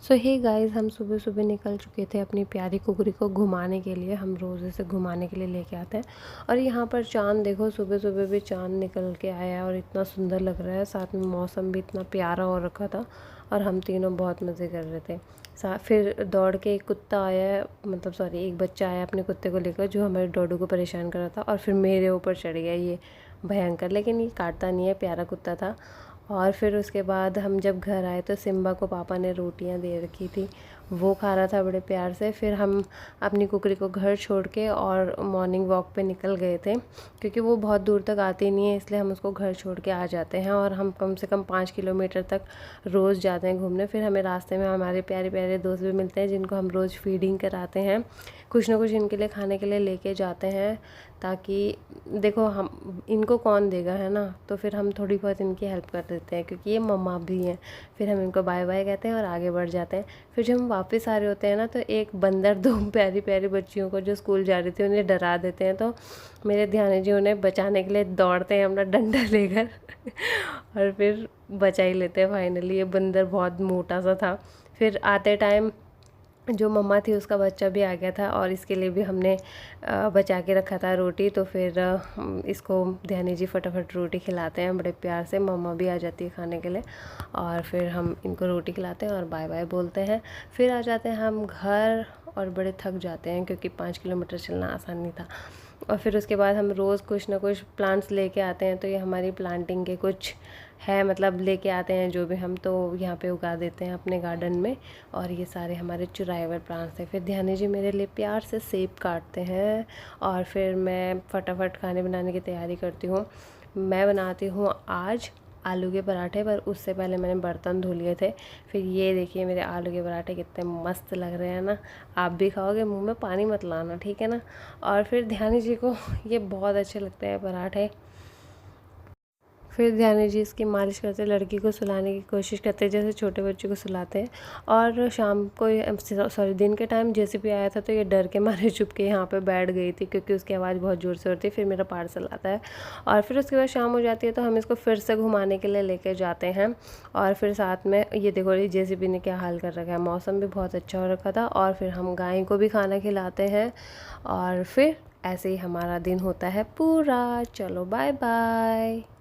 सो hey guys, हम सुबह सुबह निकल चुके थे अपनी प्यारी कुकरी को घुमाने के लिए। हम रोज़ इसे घुमाने के लिए लेके आते हैं और यहाँ पर चाँद देखो, सुबह सुबह भी चाँद निकल के आया और इतना सुंदर लग रहा है। साथ में मौसम भी इतना प्यारा हो रखा था और हम तीनों बहुत मज़े कर रहे थे। फिर दौड़ के एक कुत्ता आया, मतलब सॉरी एक बच्चा आया अपने कुत्ते को लेकर, जो हमारे डोडू को परेशान कर रहा था और फिर मेरे ऊपर चढ़ गया ये भयंकर। लेकिन ये काटता नहीं है, प्यारा कुत्ता था। और फिर उसके बाद हम जब घर आए तो सिम्बा को पापा ने रोटियां दे रखी थी, वो खा रहा था बड़े प्यार से। फिर हम अपनी कुकरी को घर छोड़ के और मॉर्निंग वॉक पे निकल गए थे, क्योंकि वो बहुत दूर तक आती नहीं है, इसलिए हम उसको घर छोड़ के आ जाते हैं। और हम कम से कम 5 किलोमीटर तक रोज़ जाते हैं घूमने। फिर हमें रास्ते में हमारे प्यारे प्यारे दोस्त भी मिलते हैं, जिनको हम रोज़ फीडिंग कराते हैं, कुछ ना कुछ इनके लिए खाने के लिए लेके जाते हैं, ताकि देखो हम इनको कौन देगा, है ना। तो फिर हम थोड़ी बहुत इनकी हेल्प कर देते हैं, क्योंकि ये मम्मा भी हैं। फिर हम इनको बाय बाय कहते हैं और आगे बढ़ जाते हैं। फिर जब हम वापस आ रहे होते हैं ना, तो एक बंदर दो प्यारी प्यारी बच्चियों को जो स्कूल जा रही थी उन्हें डरा देते हैं। तो मेरे ध्यान जी उन्हें बचाने के लिए दौड़ते हैं अपना डंडा लेकर और फिर बचा ही लेते हैं फाइनली। ये बंदर बहुत मोटा सा था। फिर आते टाइम जो मम्मा थी उसका बच्चा भी आ गया था और इसके लिए भी हमने बचा के रखा था रोटी। तो फिर इसको ध्यानी जी फटाफट रोटी खिलाते हैं बड़े प्यार से। मम्मा भी आ जाती है खाने के लिए और फिर हम इनको रोटी खिलाते हैं और बाय बाय बोलते हैं। फिर आ जाते हैं हम घर और बड़े थक जाते हैं, क्योंकि 5 किलोमीटर चलना आसान नहीं था। और फिर उसके बाद हम रोज़ कुछ ना कुछ प्लांट्स लेके आते हैं। तो ये हमारी प्लांटिंग के कुछ है, मतलब लेके आते हैं जो भी हम, तो यहाँ पे उगा देते हैं अपने गार्डन में। और ये सारे हमारे चुराए हुए प्लांट्स हैं। फिर ध्यानी जी मेरे लिए प्यार से सेब काटते हैं और फिर मैं फटाफट खाने बनाने की तैयारी करती हूँ। मैं बनाती हूँ आज आलू के पराठे, पर उससे पहले मैंने बर्तन धो लिए थे। फिर ये देखिए मेरे आलू के पराठे कितने मस्त लग रहे हैं ना। आप भी खाओगे, मुंह में पानी मत लाना, ठीक है ना। और फिर ध्यानी जी को ये बहुत अच्छे लगते हैं पराठे। फिर ध्यानी जी इसकी मालिश करते, लड़की को सुलाने की कोशिश करते हैं जैसे छोटे बच्चे को सुलाते हैं। और शाम को, सॉरी दिन के टाइम जेसीबी आया था, तो ये डर के मारे चुप के यहाँ पे बैठ गई थी, क्योंकि उसकी आवाज़ बहुत ज़ोर से होती है। फिर मेरा पार्सल आता है और फिर उसके बाद शाम हो जाती है, तो हम इसको फिर से घुमाने के लिए लेके जाते हैं। और फिर साथ में ये देखो ये जेसीबी ने क्या हाल कर रखा है। मौसम भी बहुत अच्छा हो रखा था और फिर हम गाय को भी खाना खिलाते हैं और फिर ऐसे ही हमारा दिन होता है पूरा। चलो बाय बाय।